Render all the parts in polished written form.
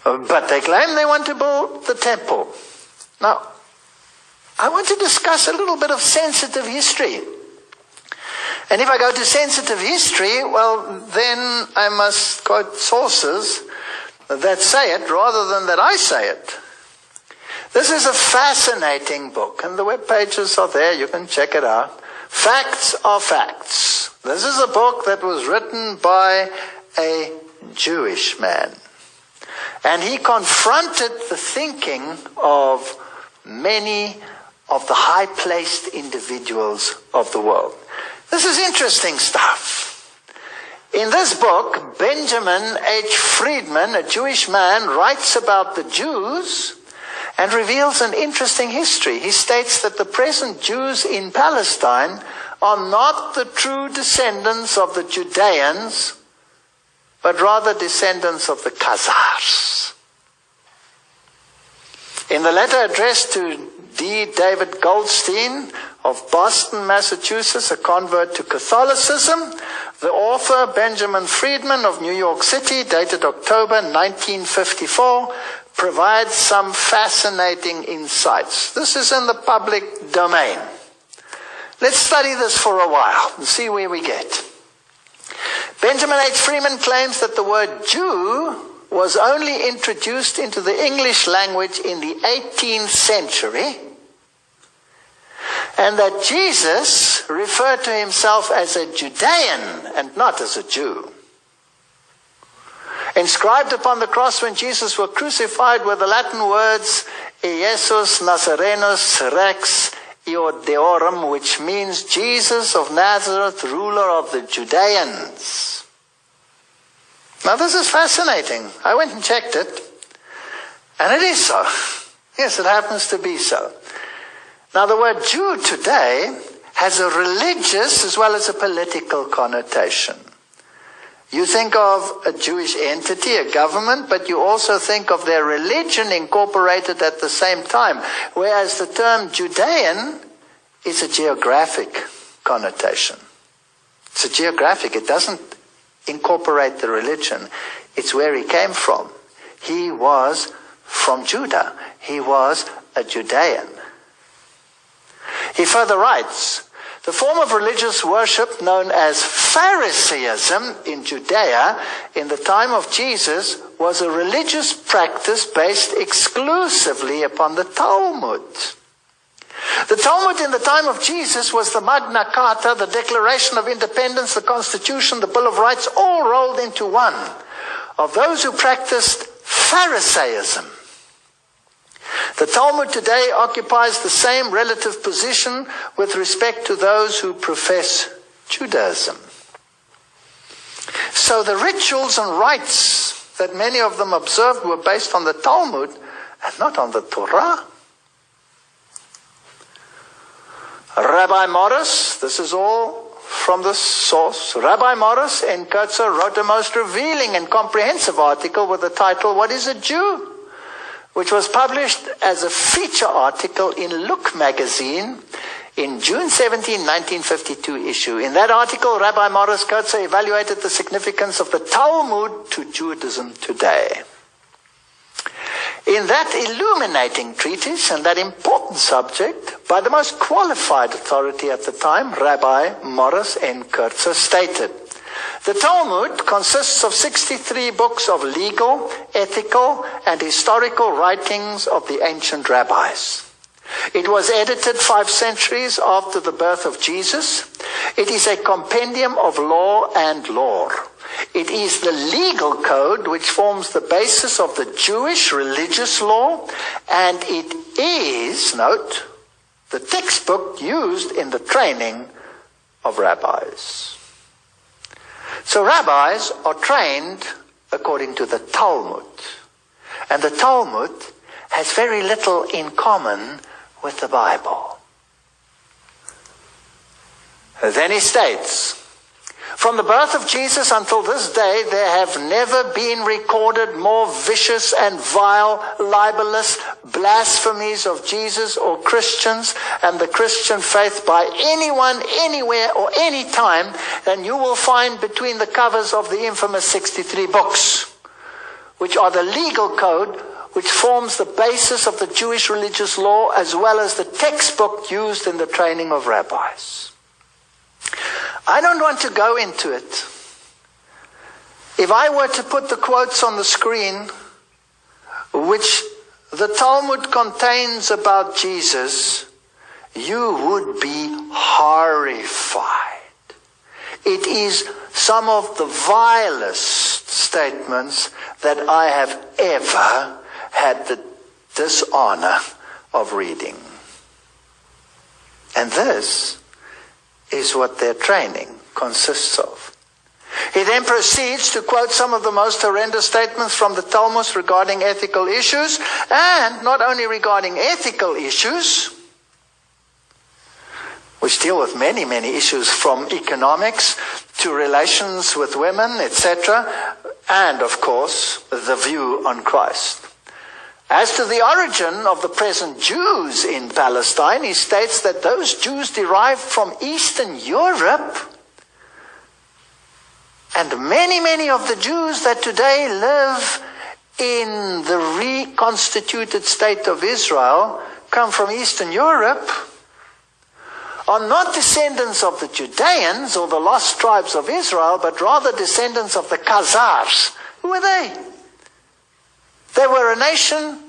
But they claim they want to build the temple. Now, I want to discuss a little bit of sensitive history. And if I go to sensitive history, well, then I must quote sources that say it rather than that I say it. This is a fascinating book, and the web pages are there. You can check it out. Facts are facts. This is a book that was written by a Jewish man. And he confronted the thinking of many of the high-placed individuals of the world. This is interesting stuff. In this book, Benjamin H. Friedman, a Jewish man, writes about the Jews and reveals an interesting history. He states that the present Jews in Palestine are not the true descendants of the Judeans, but rather descendants of the Khazars. In the letter addressed to D. David Goldstein of Boston, Massachusetts, a convert to Catholicism, the author Benjamin Friedman of New York City, dated October 1954, provides some fascinating insights. This is in the public domain. Let's study this for a while and see where we get. Benjamin H. Friedman claims that the word Jew was only introduced into the English language in the 18th century, and that Jesus referred to himself as a Judean and not as a Jew. Inscribed upon the cross when Jesus was crucified were the Latin words Iesus Nazarenus Rex Iodeorum, which means Jesus of Nazareth, ruler of the Judeans. Now this is fascinating. I went and checked it, and it is so. Yes, it happens to be so. Now the word Jew today has a religious as well as a political connotation. You think of a Jewish entity, a government, but you also think of their religion incorporated at the same time, whereas the term Judean is a geographic connotation. It's a geographic. It doesn't incorporate the religion. It's where he came from. He was from Judah. He was a Judean. He further writes, the form of religious worship known as Pharisaism in Judea in the time of Jesus was a religious practice based exclusively upon the Talmud. The Talmud in the time of Jesus was the Magna Carta, the Declaration of Independence, the Constitution, the Bill of Rights, all rolled into one, of those who practiced Pharisaism. The Talmud today occupies the same relative position with respect to those who profess Judaism. So the rituals and rites that many of them observed were based on the Talmud and not on the Torah. Rabbi Morris, this is all from the source. Rabbi Morris in Khazars wrote a most revealing and comprehensive article with the title, What is a Jew?, which was published as a feature article in Look magazine in June 17, 1952 issue. In that article, Rabbi Morris Khazars evaluated the significance of the Talmud to Judaism today. In that illuminating treatise and that important subject, by the most qualified authority at the time, Rabbi Morris N. Khazars stated, the Talmud consists of 63 books of legal, ethical, and historical writings of the ancient rabbis. It was edited 5 centuries after the birth of Jesus. It is a compendium of law and lore. It is the legal code which forms the basis of the Jewish religious law, and it is, note, the textbook used in the training of rabbis. So rabbis are trained according to the Talmud. And the Talmud has very little in common with the Bible. Then he states, from the birth of Jesus until this day, there have never been recorded more vicious and vile, libelous blasphemies of Jesus or Christians and the Christian faith by anyone, anywhere, or any time than you will find between the covers of the infamous 63 books, which are the legal code which forms the basis of the Jewish religious law as well as the textbook used in the training of rabbis. I don't want to go into it. If I were to put the quotes on the screen, which the Talmud contains about Jesus, you would be horrified. It is some of the vilest statements that I have ever had the dishonor of reading. And this is what their training consists of. He then proceeds to quote some of the most horrendous statements from the Talmud regarding ethical issues, and not only regarding ethical issues, which deal with many, many issues from economics to relations with women, etc., and, of course, the view on Christ. As to the origin of the present Jews in Palestine, he states that those Jews derived from Eastern Europe, and many, many of the Jews that today live in the reconstituted state of Israel come from Eastern Europe, are not descendants of the Judeans or the lost tribes of Israel, but rather descendants of the Khazars. Who are they? They were a nation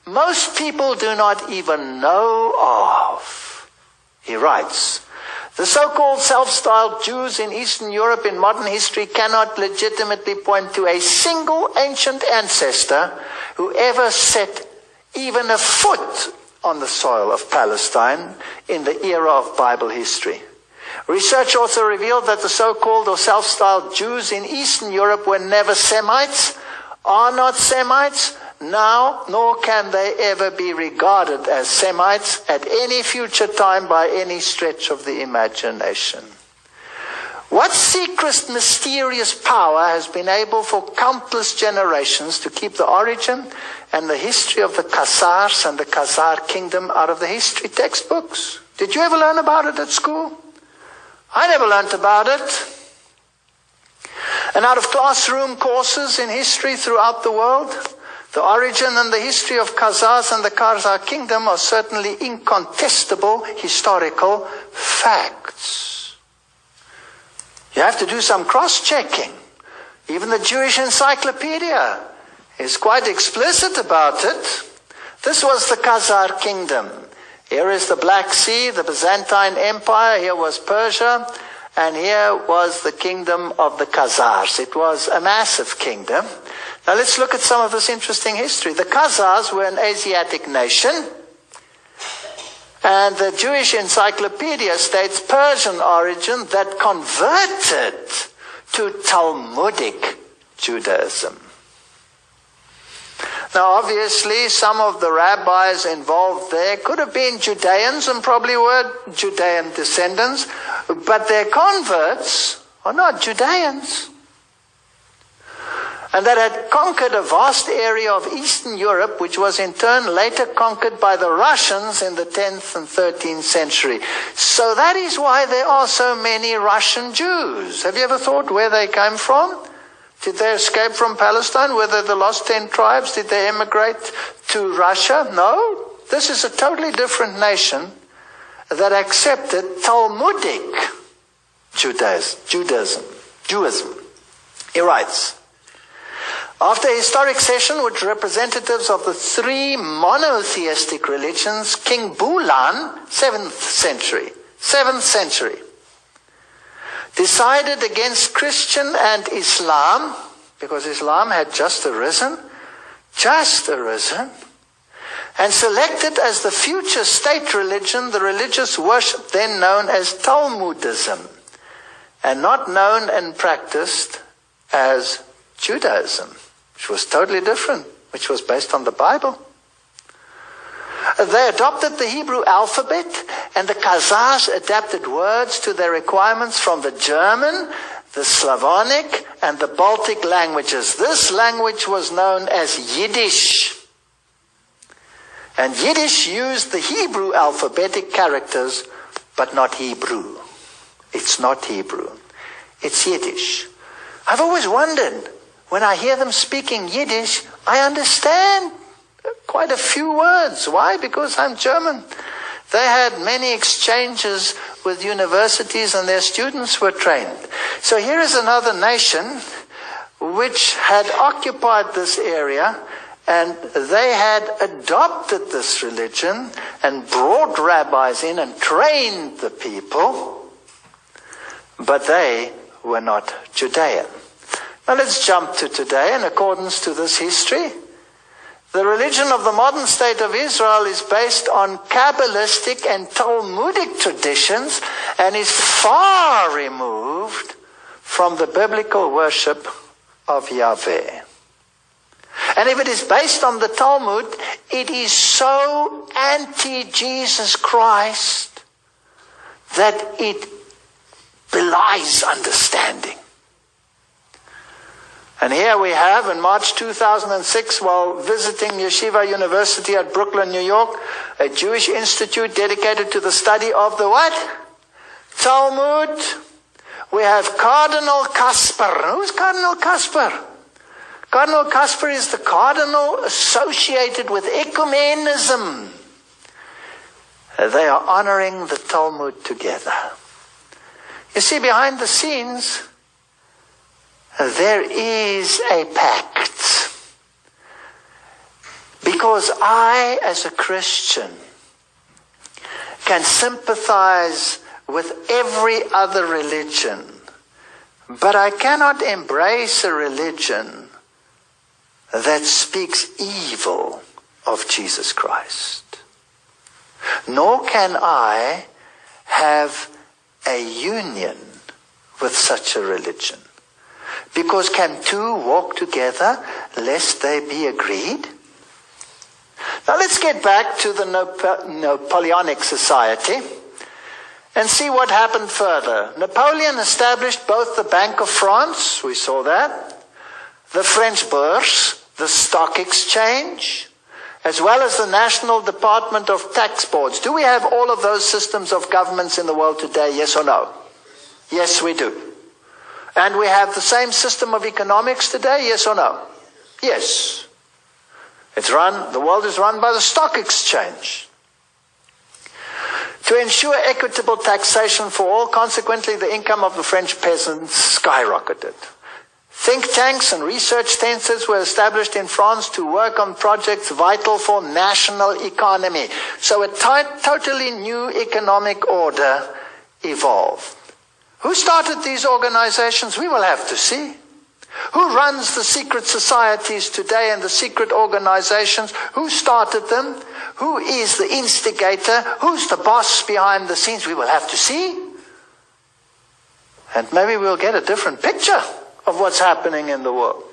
most people do not even know of. He writes, the so-called self-styled Jews in Eastern Europe in modern history cannot legitimately point to a single ancient ancestor who ever set even a foot on the soil of Palestine in the era of Bible history. Research also revealed that the so-called or self-styled Jews in Eastern Europe were never Semites, are not Semites now, nor can they ever be regarded as Semites at any future time by any stretch of the imagination. What secret, mysterious power has been able for countless generations to keep the origin and the history of the Khazars and the Khazar kingdom out of the history textbooks? Did you ever learn about it at school? I never learned about it. And out of classroom courses in history throughout the world, the origin and the history of Khazars and the Khazar kingdom are certainly incontestable historical facts. You have to do some cross-checking. Even the Jewish encyclopedia is quite explicit about it. This was the Khazar kingdom. Here is the Black Sea, the Byzantine Empire. Here was Persia. And here was the kingdom of the Khazars. It was a massive kingdom. Now let's look at some of this interesting history. The Khazars were an Asiatic nation. And the Jewish encyclopedia states Persian origin that converted to Talmudic Judaism. Now obviously some of the rabbis involved there could have been Judeans and probably were Judean descendants, but their converts are not Judeans. And that had conquered a vast area of Eastern Europe, which was in turn later conquered by the Russians in the 10th and 13th century. So that is why there are so many Russian Jews. Have you ever thought where they came from? Did they escape from Palestine? Were they the lost 10 tribes? Did they emigrate to Russia? No. This is a totally different nation that accepted Talmudic Judaism. He writes, after a historic session with representatives of the three monotheistic religions, King Bulan, 7th century, decided against Christian and Islam, because Islam had just arisen, and selected as the future state religion the religious worship then known as Talmudism, and not known and practiced as Judaism, which was totally different, which was based on the Bible. They adopted the Hebrew alphabet, and the Khazars adapted words to their requirements from the German, the Slavonic, and the Baltic languages. This language was known as Yiddish. And Yiddish used the Hebrew alphabetic characters, but not Hebrew. It's not Hebrew. It's Yiddish. I've always wondered, when I hear them speaking Yiddish, I understand quite a few words. Why? Because I'm German. They had many exchanges with universities and their students were trained. So here is another nation which had occupied this area, and they had adopted this religion and brought rabbis in and trained the people, but they were not Judean. Now let's jump to today. In accordance to this history, the religion of the modern state of Israel is based on Kabbalistic and Talmudic traditions and is far removed from the biblical worship of Yahweh. And if it is based on the Talmud, it is so anti-Jesus Christ that it belies understanding. And here we have, in March 2006, while visiting Yeshiva University at Brooklyn, New York, a Jewish institute dedicated to the study of the what? Talmud. We have Cardinal Kasper. Who's Cardinal Kasper? Cardinal Kasper is the cardinal associated with ecumenism. They are honoring the Talmud together. You see, behind the scenes, there is a pact. Because I, as a Christian, can sympathize with every other religion, but I cannot embrace a religion that speaks evil of Jesus Christ. Nor can I have a union with such a religion. Because can two walk together lest they be agreed? Now let's get back to the Napoleonic Society and see what happened further. Napoleon established both the Bank of France, we saw that, the French Bourse, the stock exchange, as well as the National Department of Tax Boards. Do we have all of those systems of governments in the world today, yes or no? Yes, we do. And we have the same system of economics today, yes or no? Yes. The world is run by the stock exchange. To ensure equitable taxation for all, consequently, the income of the French peasants skyrocketed. Think tanks and research centers were established in France to work on projects vital for national economy. So a totally new economic order evolved. Who started these organizations? We will have to see. Who runs the secret societies today and the secret organizations? Who started them? Who is the instigator? Who's the boss behind the scenes? We will have to see. And maybe we'll get a different picture of what's happening in the world.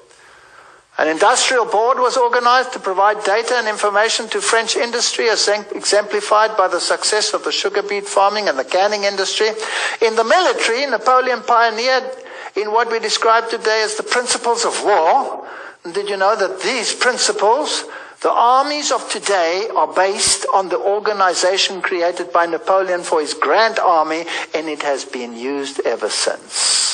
An industrial board was organized to provide data and information to French industry, as exemplified by the success of the sugar beet farming and the canning industry. In the military, Napoleon pioneered in what we describe today as the principles of war. And did you know that these principles, the armies of today, are based on the organization created by Napoleon for his Grand Army, and it has been used ever since.